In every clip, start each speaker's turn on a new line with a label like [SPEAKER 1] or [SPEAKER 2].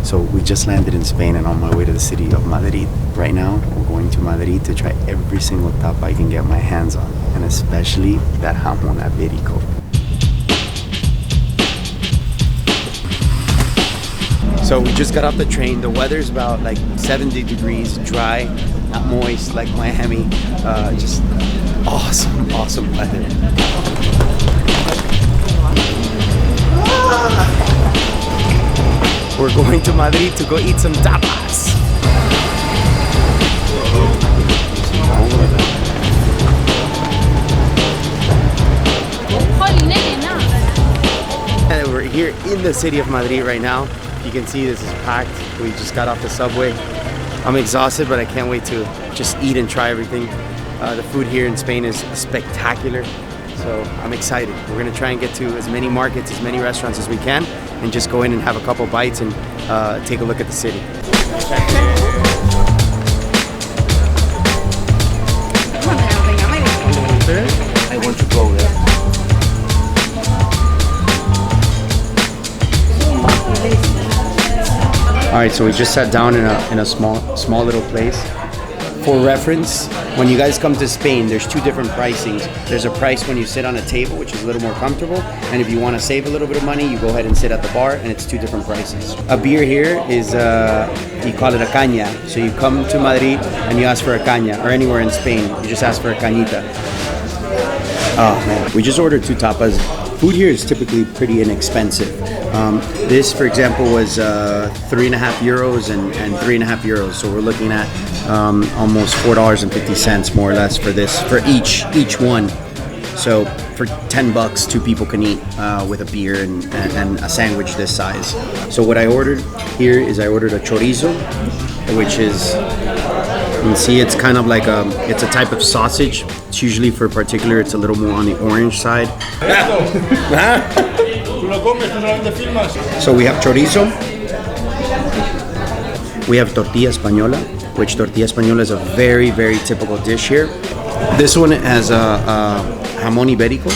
[SPEAKER 1] So we just landed in Spain and on my way to the city of Madrid. Right now, we're going to Madrid to try every single tapa I can get my hands on, and especially that jamón ibérico. So we just got off the train. The weather's about like 70 degrees, dry, not moist like Miami. Just awesome weather. We're going to Madrid to go eat some tapas. And we're here in the city of Madrid right now. You can see this is packed. We just got off the subway. I'm exhausted, but I can't wait to just eat and try everything. The food here in Spain is spectacular, so I'm excited. We're gonna try and get to as many markets, as many restaurants as we can, and just go in and have a couple bites and take a look at the city. I want to go there. All right, so we just sat down in a small little place. For reference, when you guys come to Spain, there's two different pricings. There's a price when you sit on a table, which is a little more comfortable, and if you want to save a little bit of money, you go ahead and sit at the bar, and it's two different prices. A beer here is, you call it a caña. So you come to Madrid and you ask for a caña, or anywhere in Spain, you just ask for a cañita. Oh man, we just ordered two tapas. Food here is typically pretty inexpensive. This, for example, was 3.5 euros and 3.5 euros. So we're looking at almost $4.50 more or less for this, for each one. So for 10 bucks, two people can eat with a beer and a sandwich this size. So what I ordered here is I ordered a chorizo, which is, you can see it's kind of like it's a type of sausage. It's usually for particular, it's a little more on the orange side. So we have chorizo. We have tortilla espanola, which tortilla espanola is a very, very typical dish here. This one has a jamón ibérico,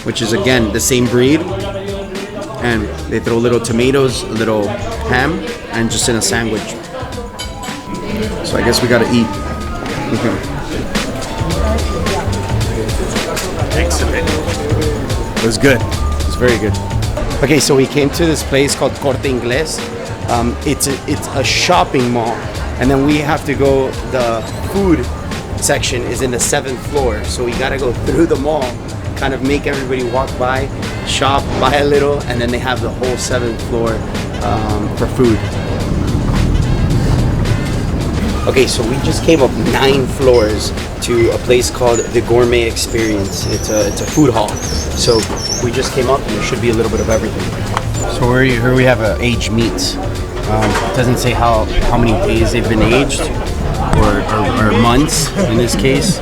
[SPEAKER 1] which is again the same breed. And they throw little tomatoes, a little ham, and just in a sandwich. So I guess we gotta eat. Excellent. It was good. It was very good. Okay, so we came to this place called Corte Inglés. It's a shopping mall, and then we have to go. The food section is in the 7th floor, so we gotta go through the mall, kind of make everybody walk by, shop, buy a little, and then they have the whole 7th floor for food. Okay, so we just came up 9 floors to a place called the Gourmet Experience. It's a food hall. So we just came up and there should be a little bit of everything. So here we have aged meats. It doesn't say how many days they've been aged or months in this case.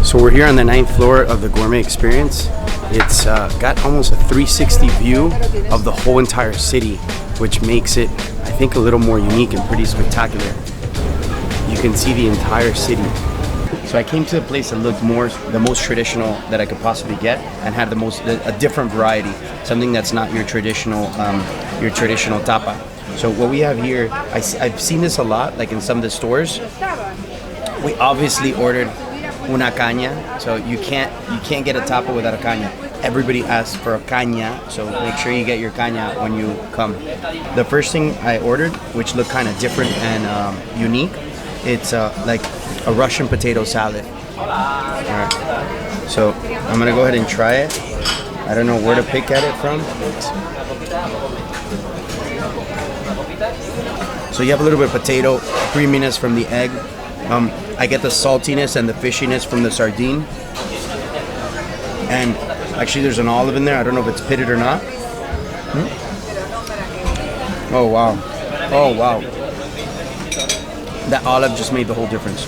[SPEAKER 1] So we're here on the 9th floor of the Gourmet Experience. It's got almost a 360 view of the whole entire city, which makes it, I think, a little more unique and pretty spectacular. You can see the entire city. So I came to a place that looked the most traditional that I could possibly get, and had a different variety, something that's not your traditional tapa. So what we have here, I've seen this a lot, like in some of the stores. We obviously ordered una caña, so you can't get a tapa without a caña. Everybody asks for a caña, so make sure you get your caña when you come. The first thing I ordered, which looked kind of different and unique, it's like a Russian potato salad. Alright, so I'm gonna go ahead and try it. I don't know where to pick at it from. So you have a little bit of potato, creaminess from the egg. I get the saltiness and the fishiness from the sardine. And actually there's an olive in there. I don't know if it's pitted or not. Oh wow. Oh wow. That olive just made the whole difference.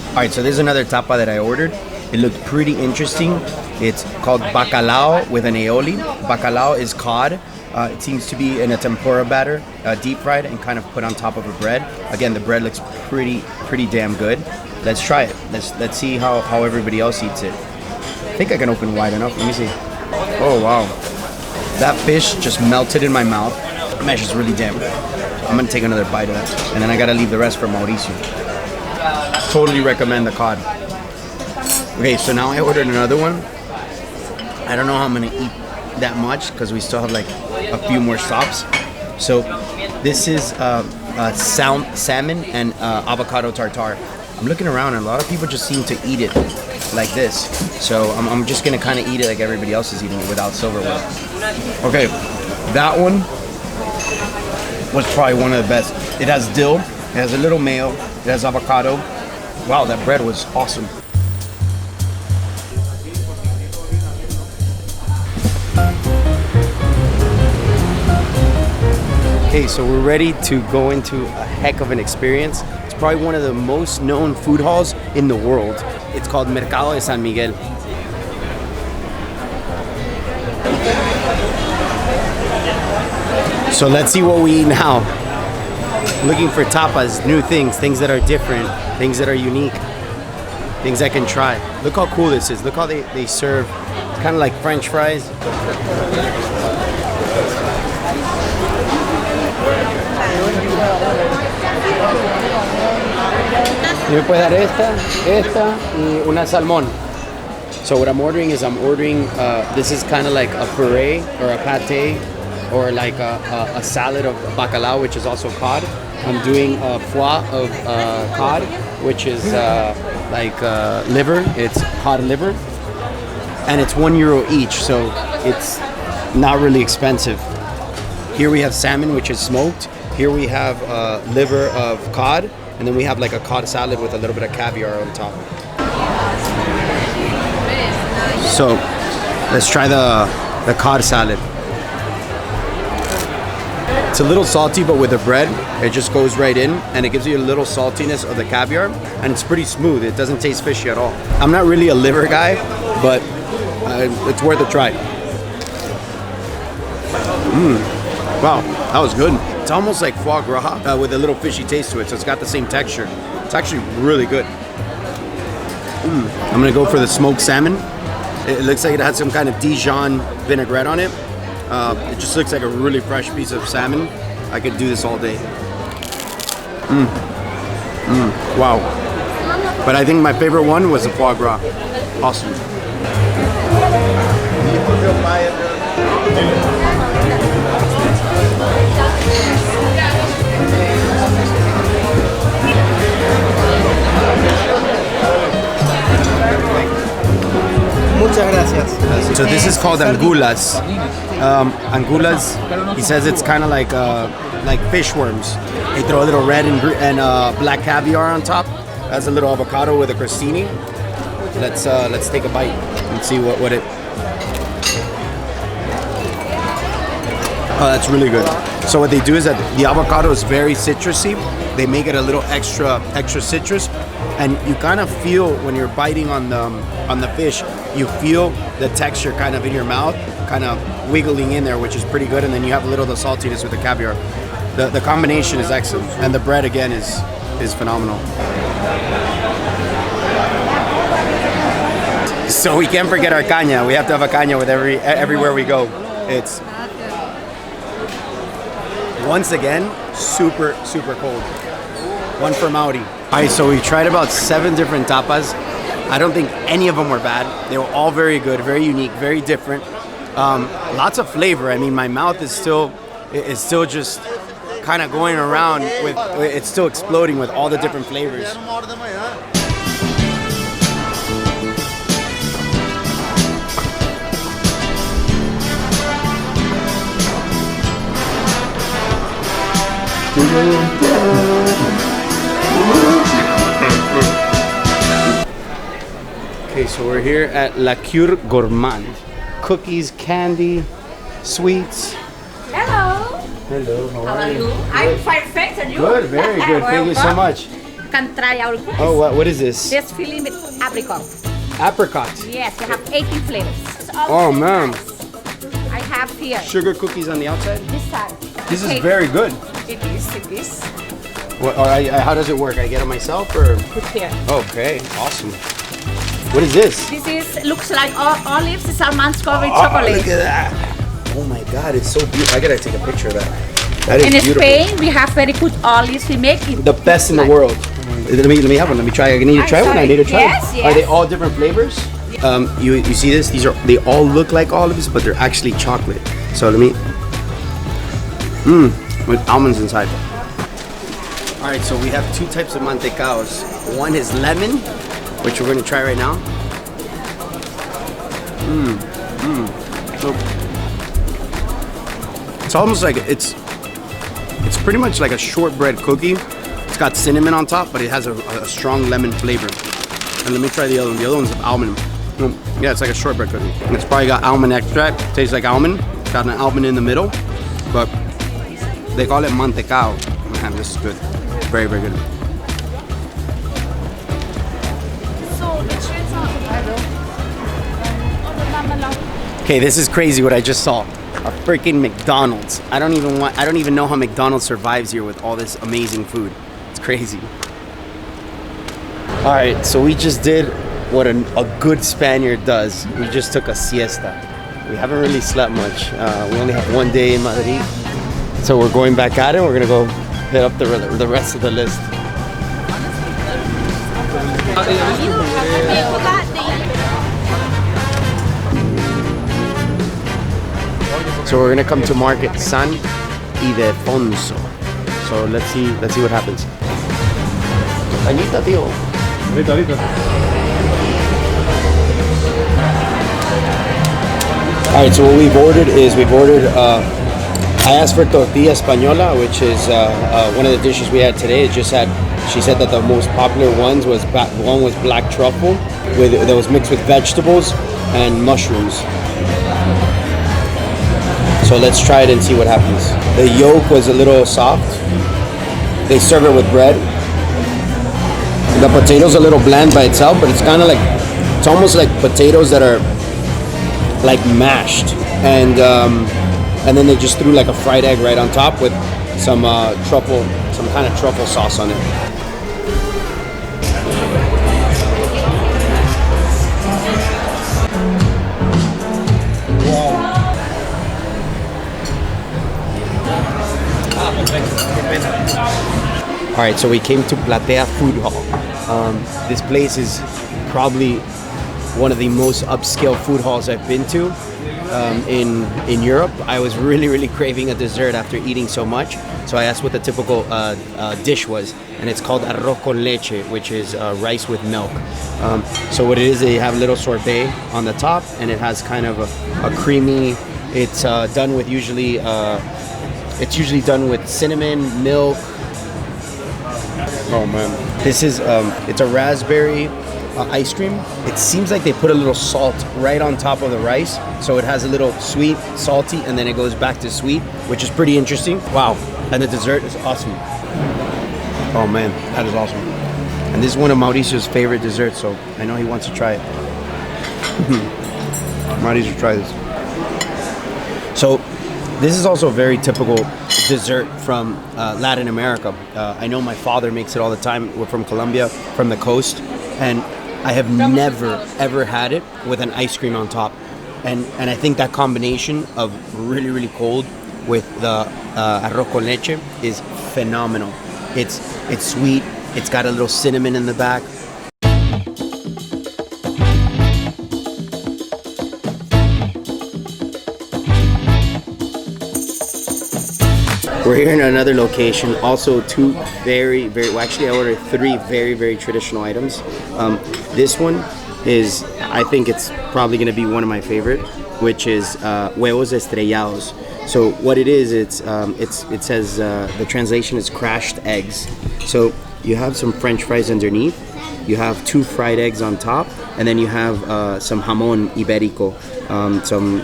[SPEAKER 1] Alright, so there's another tapa that I ordered. It looked pretty interesting. It's called bacalao with an aioli. Bacalao is cod, It seems to be in a tempura batter, deep fried, and kind of put on top of a bread. Again, the bread looks pretty damn good. Let's try it. Let's see how everybody else eats it. I think I can open wide enough. Let me see. Oh wow, that fish just melted in my mouth. The mesh is really damn good. I'm gonna take another bite of that, and then I gotta leave the rest for Mauricio. Totally recommend the cod. Okay, so now I ordered another one. I don't know how I'm gonna eat that much because we still have like a few more stops. So this is salmon and avocado tartare. I'm looking around and a lot of people just seem to eat it like this. So I'm just gonna kind of eat it like everybody else is eating it without silverware. Okay, that one was probably one of the best. It has dill, it has a little mayo, it has avocado. Wow, that bread was awesome. Okay, so we're ready to go into a heck of an experience. It's probably one of the most known food halls in the world. It's called Mercado De San Miguel. So let's see what we eat now. Looking for tapas, new things that are different, things that are unique, things I can try. Look how cool this is. Look how they serve. It's kind of like French fries. Me puede dar esta y una salmon. So what I'm ordering is this is kind of like a puree or a pate or like a salad of bacalao, which is also cod. I'm doing a foie of cod, which is like liver. It's cod liver, and it's €1 each, so it's not really expensive. Here we have salmon, which is smoked. Here we have liver of cod, and then we have like a cod salad with a little bit of caviar on top. So let's try the cod salad. It's a little salty, but with the bread, it just goes right in, and it gives you a little saltiness of the caviar, and it's pretty smooth. It doesn't taste fishy at all. I'm not really a liver guy, but it's worth a try. Wow, that was good. It's almost like foie gras with a little fishy taste to it, so it's got the same texture. It's actually really good. I'm gonna go for the smoked salmon. It looks like it had some kind of Dijon vinaigrette on it. It just looks like a really fresh piece of salmon. I could do this all day. Wow. But I think my favorite one was the foie gras. Awesome.
[SPEAKER 2] Muchas gracias.
[SPEAKER 1] So this is called angulas. Angulas, he says it's kind of like fish worms. They throw a little red and black caviar on top. That's a little avocado with a crostini. Let's take a bite and see what it. Oh, that's really good. So what they do is that the avocado is very citrusy. They make it a little extra citrus, and you kind of feel when you're biting on the fish, you feel the texture kind of in your mouth, kind of wiggling in there, which is pretty good. And then you have a little of the saltiness with the caviar. The combination is excellent, and the bread again is phenomenal. So we can't forget our caña. We have to have a caña with everywhere we go. It's once again super cold. One for Mauri. All right, so we tried about 7 different tapas. I don't think any of them were bad. They were all very good, very unique, very different. Lots of flavor. I mean, my mouth is still just kind of going around with, it's still exploding with all the different flavors. Okay, so we're here at La Cure Gorman. Cookies, candy, sweets.
[SPEAKER 3] Hello.
[SPEAKER 1] Hello, how are you?
[SPEAKER 3] I'm perfect, and you?
[SPEAKER 1] Good, very good. Thank you so much.
[SPEAKER 3] You can try our cookies.
[SPEAKER 1] Oh, what is this?
[SPEAKER 3] This filling with apricot.
[SPEAKER 1] Apricot.
[SPEAKER 3] Yes, we have 18 flavors.
[SPEAKER 1] Oh man.
[SPEAKER 3] I have here.
[SPEAKER 1] Sugar cookies on the outside.
[SPEAKER 3] This side.
[SPEAKER 1] This is
[SPEAKER 3] Okay.
[SPEAKER 1] very good.
[SPEAKER 3] It is.
[SPEAKER 1] What, how does it work? I get it myself or?
[SPEAKER 3] Put here.
[SPEAKER 1] Okay, awesome. What is this?
[SPEAKER 3] This is looks like olives, salmon covered
[SPEAKER 1] Oh,
[SPEAKER 3] chocolate.
[SPEAKER 1] look at that. Oh my God, it's so beautiful. I gotta take a picture of that. That is
[SPEAKER 3] In
[SPEAKER 1] beautiful.
[SPEAKER 3] Spain, we have very good olives. We make it.
[SPEAKER 1] The best in the world. Let me have one. Let me try. I need to try one. I need to try.
[SPEAKER 3] Yes,
[SPEAKER 1] Are they all different flavors? You see this? They all look like olives, but they're actually chocolate. So let me. With almonds inside. All right, so we have two types of mantecaos. One is lemon, which we're going to try right now. So it's almost like it's pretty much like a shortbread cookie. It's got cinnamon on top, but it has a strong lemon flavor. And let me try the other one. The other one's almond. Yeah, it's like a shortbread cookie. And it's probably got almond extract. Tastes like almond. It's got an almond in the middle, but they call it mantecao. Man, this is good. Very, very good. Okay, this is crazy what I just saw. A freaking McDonald's. I don't even know how McDonald's survives here with all this amazing food. It's crazy. All right, so we just did what a good Spaniard does. We just took a siesta. We haven't really slept much. We only have one day in Madrid. So we're going back at it. We're gonna go hit up the rest of the list. So we're gonna come to Market San Ildefonso. So let's see what happens. Anita, tío. All right, so what we've ordered is I asked for Tortilla Espanola, which is one of the dishes we had today. She said that the most popular one was black truffle that was mixed with vegetables and mushrooms. So let's try it and see what happens. The yolk was a little soft. They serve it with bread. The potato's a little bland by itself, but it's kind of like, it's almost like potatoes that are like mashed. And then they just threw like a fried egg right on top with some kind of truffle sauce on it. All right, so we came to Plateau Food Hall. This place is probably one of the most upscale food halls I've been to in Europe. I was really craving a dessert after eating so much, so I asked what the typical dish was, and it's called arroz con leche, which is rice with milk. So what it is, they have a little sorbet on the top, and it has kind of a creamy. It's done with usually done with cinnamon, milk. Oh man, this is it's a raspberry ice cream. It seems like they put a little salt right on top of the rice, so it has a little sweet, salty, and then it goes back to sweet, which is pretty interesting. Wow, and the dessert is awesome. Oh man, that is awesome. And this is one of Mauricio's favorite desserts, so I know he wants to try it. Mauricio, try this. So this is also a very typical dessert from Latin America. I know my father makes it all the time. We're from Colombia, from the coast, and I have never ever had it with an ice cream on top. And I think that combination of really cold with the arroz con leche is phenomenal. It's sweet. It's got a little cinnamon in the back. We're here in another location, also two very, well, actually I ordered three very traditional items. This one is, I think it's probably gonna be one of my favorite, which is huevos estrellados. So what it is, it says, the translation is crashed eggs. So you have some French fries underneath, you have 2 fried eggs on top, and then you have some jamón ibérico, some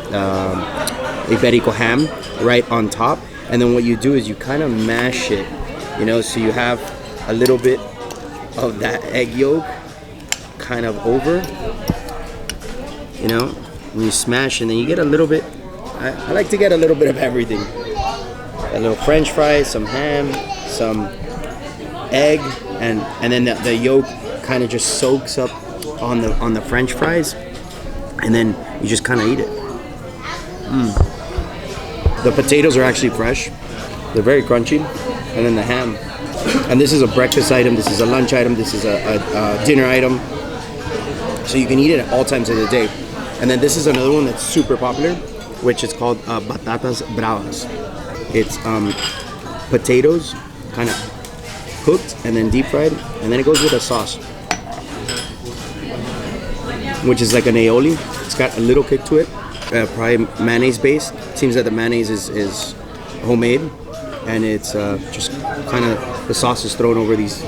[SPEAKER 1] ibérico ham right on top. And then what you do is you kind of mash it, so you have a little bit of that egg yolk kind of over, and you smash, and then you get a little bit I like to get a little bit of everything. A little French fries, some ham, some egg, and then the yolk kind of just soaks up on the French fries, and then you just kind of eat it. The potatoes are actually fresh. They're very crunchy, and then the ham. And this is a breakfast item. This is a lunch item. This is a dinner item. So you can eat it at all times of the day. And then this is another one that's super popular, which is called batatas bravas. It's potatoes, kind of cooked and then deep fried, and then it goes with a sauce, which is like an aioli. It's got a little kick to it, probably mayonnaise based. Seems that the mayonnaise is homemade, and it's just kind of the sauce is thrown over these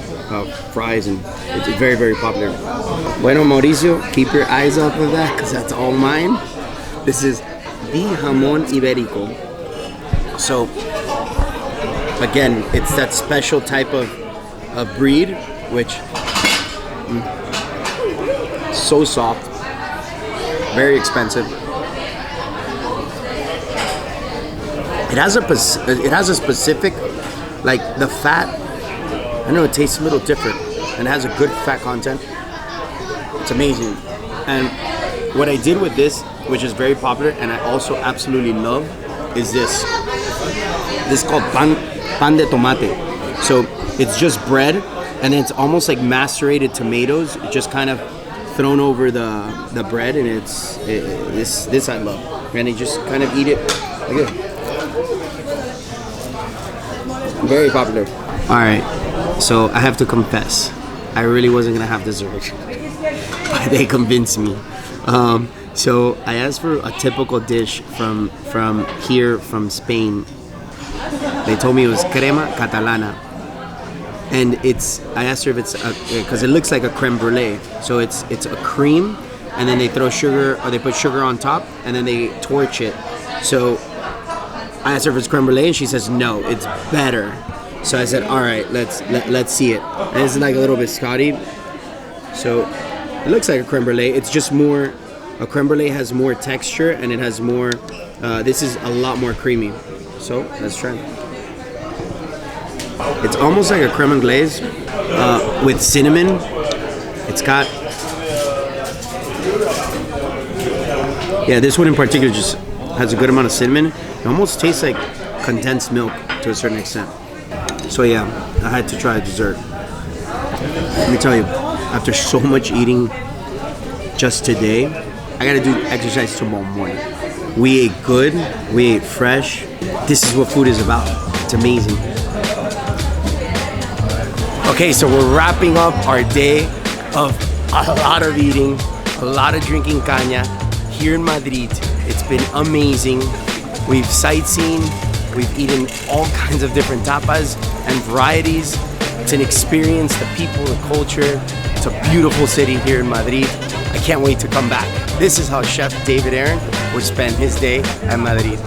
[SPEAKER 1] fries, and it's very, very popular. Bueno, Mauricio, keep your eyes off of that because that's all mine. This is the jamón ibérico. So again, it's that special type of breed, which so soft, very expensive. It has a specific, like the fat, I don't know, it tastes a little different, and it has a good fat content. It's amazing. And what I did with this, which is very popular and I also absolutely love, is this. This is called pan de tomate. So it's just bread, and then it's almost like macerated tomatoes, just kind of thrown over the bread, and this I love. And you just kind of eat it like this. Very popular. All right, so I have to confess, I really wasn't gonna have dessert, but they convinced me. So I asked for a typical dish from here, from Spain. They told me it was crema catalana, and I asked her if it's because it looks like a creme brulee. So it's a cream, and then they throw sugar, or they put sugar on top, and then they torch it. So I asked her if it's creme brulee, and she says no, it's better. So I said, all right, let's see it. And it's like a little biscotti. So it looks like a creme brulee. It's just more. A creme brulee has more texture, and it has more. This is a lot more creamy. So let's try. It's almost like a creme anglaise with cinnamon. It's got. Yeah, this one in particular just has a good amount of cinnamon. It almost tastes like condensed milk to a certain extent. So yeah, I had to try a dessert. Let me tell you, after so much eating just today, I gotta do exercise tomorrow morning. We ate good, we ate fresh. This is what food is about. It's amazing. Okay, so we're wrapping up our day of a lot of eating, a lot of drinking caña here in Madrid. It's been amazing. We've sightseen, we've eaten all kinds of different tapas and varieties. It's an experience, the people, the culture. It's a beautiful city here in Madrid. I can't wait to come back. This is how Chef David Aaron would spend his day at Madrid.